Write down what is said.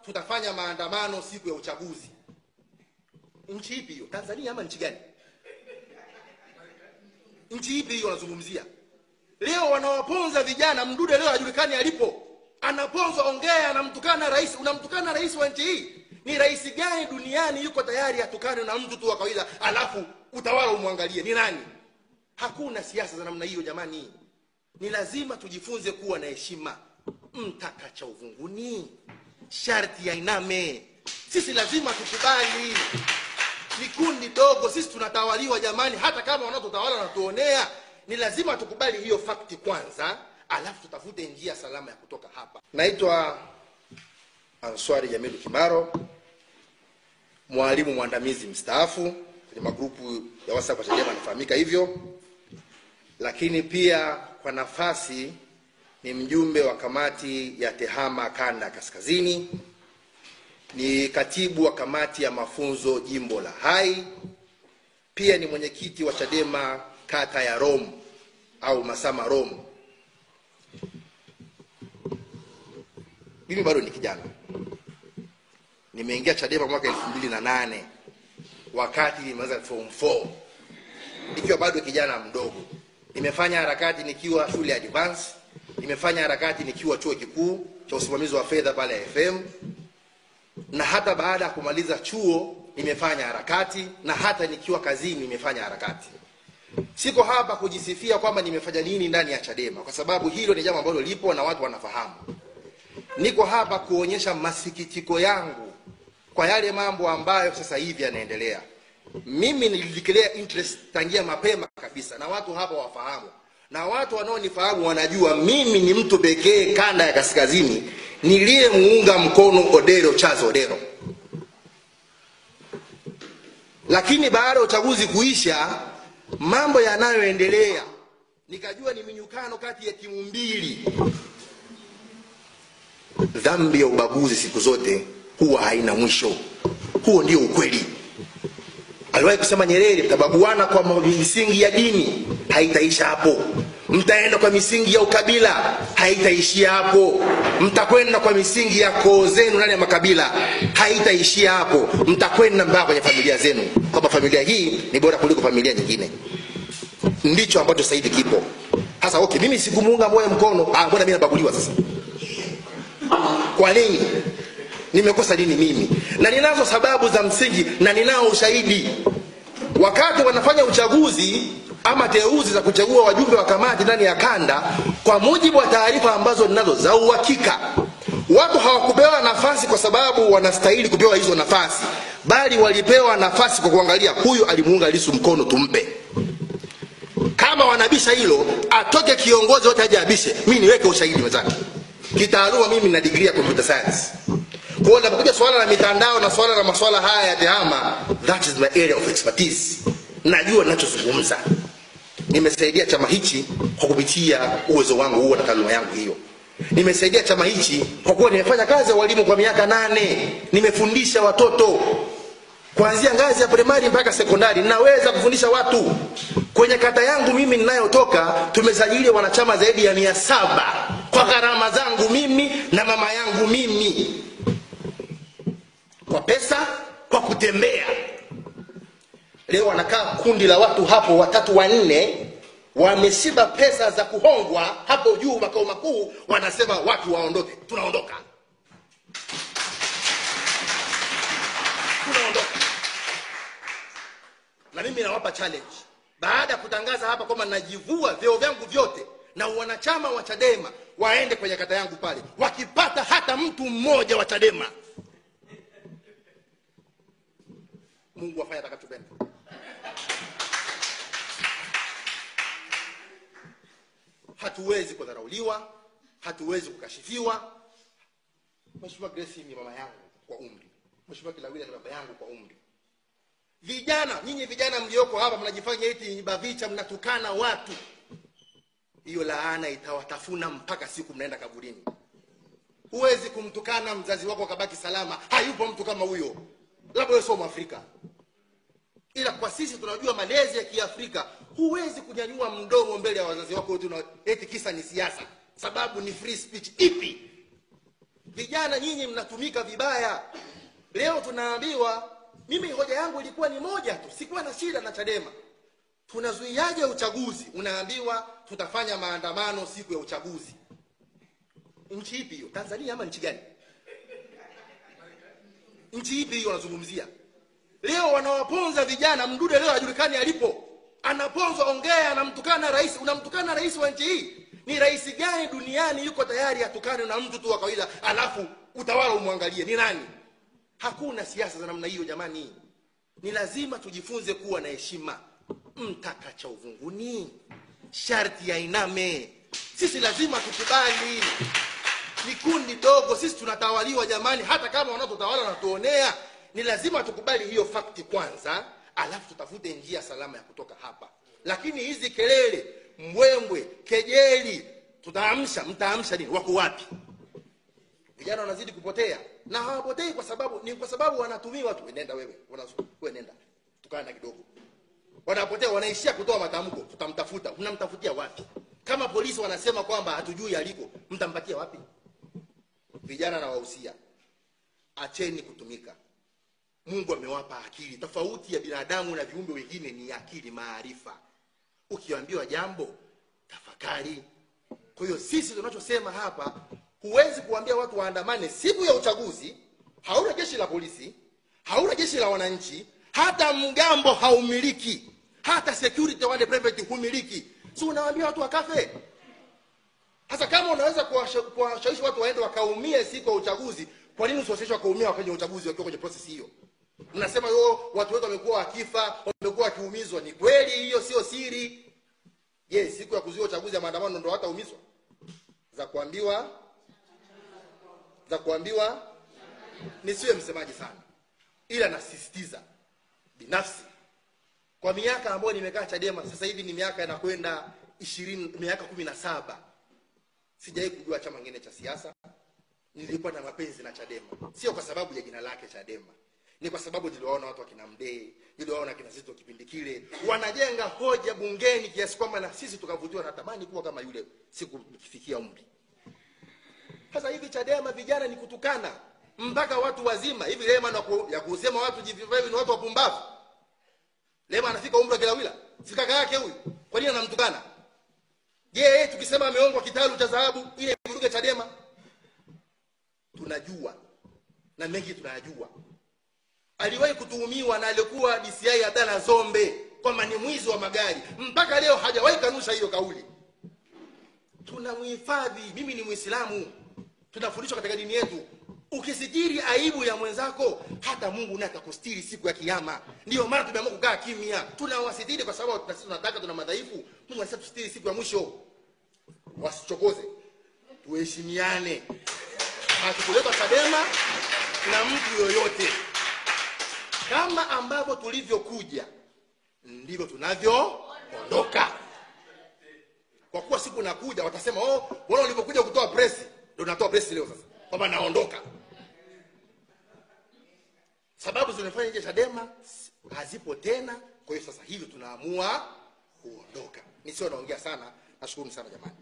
tutafanya maandamano siku ya uchaguzi. Nchi ipi hiyo? Tanzania ama nchi gani? Nchi ipi hiyo wanazungumzia? Leo wanawaponza vijana. Mdude leo hajulikani alipo. Anaponza, ongea, anamtukana rais. Unamtukana rais wa nchi hii? Ni rais gani duniani yuko tayari atukane na mtu tu wa kawaida alafu utawala umwangalie? Ni nani? Hakuna siasa za namna hiyo jamani. Ni lazima tujifunze kuwa na heshima. Mtaka cha uvunguni sharti ya iname. Sisi lazima tukubali. Ni kundi dogo, sisi tunatawaliwa jamani. Hata kama wanatutawala na tuonea, ni lazima tukubali hiyo fakti kwanza, alafu tutafute njia salama ya kutoka hapa. Naitwa Answari Jamilu Kimaro, mwalimu mwandamizi mstaafu. Kwenye magrupu ya WhatsApp ya Chadema nafahamika hivyo. Lakini pia kwa nafasi ni mjumbe wa kamati ya TEHAMA Kanda Kaskazini. Ni katibu wa kamati ya mafunzo jimbo la Hai. Pia ni mwenyekiti wa Chadema kata ya Rome au Masama Rome. Mimi bado ni kijana. Nimeingia Chadema mwaka 2008 wakati nimeanza form 4. Nikiwa bado kijana mdogo. Nimefanya harakati nikiwa shule ya advance, nimefanya harakati nikiwa chuo kikuu cha usimamizi wa fedha pale FM, na hata baada ya kumaliza chuo nimefanya harakati, na hata nikiwa kazini nimefanya harakati. Siko hapa kujisifia kwamba nimefanya nini ndani ya Chadema, kwa sababu hilo ni jambo ambalo lipo na watu wanafahamu. Niko hapa kuonyesha masikitiko yangu kwa yale mambo ambayo sasa hivi yanaendelea. Mimi nilideclare interest tangia mapema kabisa, na watu hapa wafahamu. Na watu wanaonifahamu wanajua mimi ni mtu pekee kanda ya kaskazini niliyemuunga mkono Odero Chazo Odero. Lakini baada ya uchaguzi kuisha, mambo yanayoendelea, nikajua ni minyukano kati ya timu mbili. Dhambi ya ubaguzi siku zote huwa haina mwisho. Huo ndio ukweli. Aliwahi kusema Nyerere, mtabaguana kwa misingi ya dini, haitaisha hapo. Mtaenda kwa misingi ya ukabila, haitaishia hapo. Mtakwenda kwa misingi ya koo zenu ndani ya makabila, haitaishia hapo. Mtakwenda mpaka kwenye familia zenu, kwamba familia hii ni bora kuliko familia nyingine. Ndicho ambacho sasa hivi kipo. Sasa okay, mimi sikumuunga moyo mkono, mbona mimi nabaguliwa sasa? Kwa nini? Nimekosa nini mimi? Na ninazo sababu za msingi na ninao ushahidi. Wakati wanafanya uchaguzi ama teuzi za kuchagua wajumbe wa kamati ndani ya kanda, kwa mujibu wa taarifa ambazo ninazo za uhakika, watu hawakupewa nafasi kwa sababu wanastahili kupewa hizo nafasi, bali walipewa nafasi kwa kuangalia huyu alimuunga Lissu mkono tumpe. Kama wanabisha hilo, atoke kiongozi wote aje abishe, mimi niweke ushahidi mezani. Kitaaluma mimi nina degree ya computer science. Kwa hiyo napokuja swala la mitandao na swala la masuala haya ya TEHAMA, that is my area of expertise. Najua ninachozungumza. Nimesaidia chama hichi kwa kupitia uwezo wangu huo na taaluma yangu hiyo. Nimesaidia chama hichi kwa kuwa nimefanya kazi ya walimu kwa miaka 8. Nimefundisha watoto kuanzia ngazi ya primary mpaka sekondari. Ninaweza kufundisha watu. Kwenye kata yangu mimi ninayotoka, tumesajili wanachama zaidi ya 700 kwa gharama zangu mimi na mama yangu mimi. Kwa pesa, kwa kutembea. Leo wanakaa kundi la watu hapo 3 4, wameshiba pesa za kuhongwa hapo juu makao makuu, wanasema watu waondoke. Tunaondoka. Tunaondoka. Na mimi nawapa challenge. Baada ya kutangaza hapa kwamba najivua vyeo vyangu vyote, na wanachama wa Chadema waende kwenye kata yangu pale, wakipata hata mtu mmoja wa Chadema, Mungu afanye atakachopenda. Hatuwezi kudharauliwa, hatuwezi kukashifiwa. Mheshimiwa Grace ni mama yangu kwa umri. Mheshimiwa Kilawila ni baba yangu kwa umri. Vijana, nyinyi vijana mlioko hapa mnajifanya eti bavicha, mnatukana watu. Hiyo laana itawatafuna mpaka siku mnaenda kaburini. Huwezi kumtukana mzazi wako akabaki salama. Hayupo mtu kama huyo. Labda wewe sio Mwafrika. Ila kwa sisi tunajua malezi ya Kiafrika, huwezi kunyanyua mdomo mbele ya wazazi wako eti kisa ni siasa. Sababu ni free speech ipi? Vijana nyinyi mnatumika vibaya. Leo tunaambiwa, mimi hoja yangu ilikuwa ni moja tu, sikuwa na shida na Chadema. Tunazuiaje uchaguzi? Unaambiwa tutafanya maandamano siku ya uchaguzi. Nchi ipi hiyo? Tanzania ama nchi gani? Nchi ipi hiyo wanazungumzia? Leo wanawaponza vijana. Mdude leo hajulikani alipo. Anaponzwa, ongea, anamtukana rais. Unamtukana rais wa nchi hii? Ni rais gani duniani yuko tayari atukane na mtu tu wa kawaida alafu utawala umwangalie? Ni nani? Hakuna siasa za namna hiyo jamani. Ni lazima tujifunze kuwa na heshima. Mtaka cha uvunguni sharti ya iname. Sisi lazima tukubali. Ni kundi dogo, sisi tunatawaliwa jamani. Hata kama wanatutawala na tuonea, ni lazima tukubali hiyo fakti kwanza, alafu tutafute njia salama ya kutoka hapa. Lakini hizi kelele, mbwembwe, kejeli, mtaamsha nini? Wako wapi? Vijana wanazidi kupotea. Na hawapotei kwa sababu wanatumiwa tu. Nenda wewe, wewe nenda. Tukana kidogo. Wanapotea, wanaishia kutoa matamko, tutamtafuta. Unamtafutia wapi? Kama polisi wanasema kwamba hatujui aliko, mtampatia wapi? Vijana na wahusia, acheni kutumika. Mungu amewapa akili. Tofauti ya binadamu na viumbe wengine ni akili, maarifa. Ukiambiwa jambo, tafakari. Kwa hiyo sisi tunachosema hapa, huwezi kuambia watu waandamane siku ya uchaguzi, hauna jeshi la polisi, hauna jeshi la wananchi, hata mgambo haumiliki, hata security wale private humiliki. So unawaambia watu wakafe? Sasa kama unaweza kuwashawishi watu waende wakaumie siku ya uchaguzi, kwa nini usiwashawishi wakaumia kwenye uchaguzi wakiwa kwenye process hiyo? Mnasema watu wetu wamekuwa wakifa, wamekuwa wakiumizwa. Ni kweli, hiyo sio siri. Yes, siku ya kuzuia uchaguzi ya maandamano ndio wataumizwa. Za kuambiwa nisiwe msemaji sana. Ila nasisitiza binafsi, kwa miaka ambayo nimekaa Chadema, sasa hivi ni miaka inakwenda 17. Sijawahi kujua chama kingine cha siasa. Nilikuwa na mapenzi na Chadema. Sio kwa sababu ya jina lake Chadema. Ni kwa sababu niliwaona watu wakina Mdee, niliwaona kina Zitto kipindi kile wanajenga hoja bungeni kiasi kwamba na sisi tukavutiwa na tamani kuwa kama yule siku nikifikia umri. Sasa hivi Chadema vijana ni kutukana mpaka watu wazima. Hivi Lema ya kusema watu jivivavi ni watu wapumbavu. Lema anafika umri wa Kilawila. Si kaka yake huyu. Kwa nini anamtukana? Je, tukisema ameongwa kitalu cha dhahabu ile ivuruge Chadema? Tunajua. Na mengi tunayajua. Aliwahi kutuhumiwa na alikuwa DCI Abdalla Zombe kwamba ni mwizi wa magari. Mpaka leo hajawahi kanusha hiyo kauli. Tunamhifadhi. Mimi ni Muislamu. Tunafundishwa katika dini yetu, ukisitiri aibu ya mwenzako, hata Mungu naye atakustiri siku ya kiyama. Ndio maana tumeamua kukaa kimya. Tunawasitiri kwa sababu tunataka, tuna madhaifu. Mungu anasema tusitiri siku ya mwisho. Wasichokoze. Tuheshimiane. Hatukuleta Chadema na mtu yoyote. Kama ambavyo tulivyokuja, ndivyo tunavyoondoka. Kwa kuwa siku nakuja watasema, wala ulipokuja kutoa press, ndio natoa press leo sasa. Kwamba naondoka. Sababu zinafanya nje Chadema hazipo tena, kwa hiyo sasa hivi tunaamua kuondoka. Nisio naongea sana. Nashukuru sana jamani.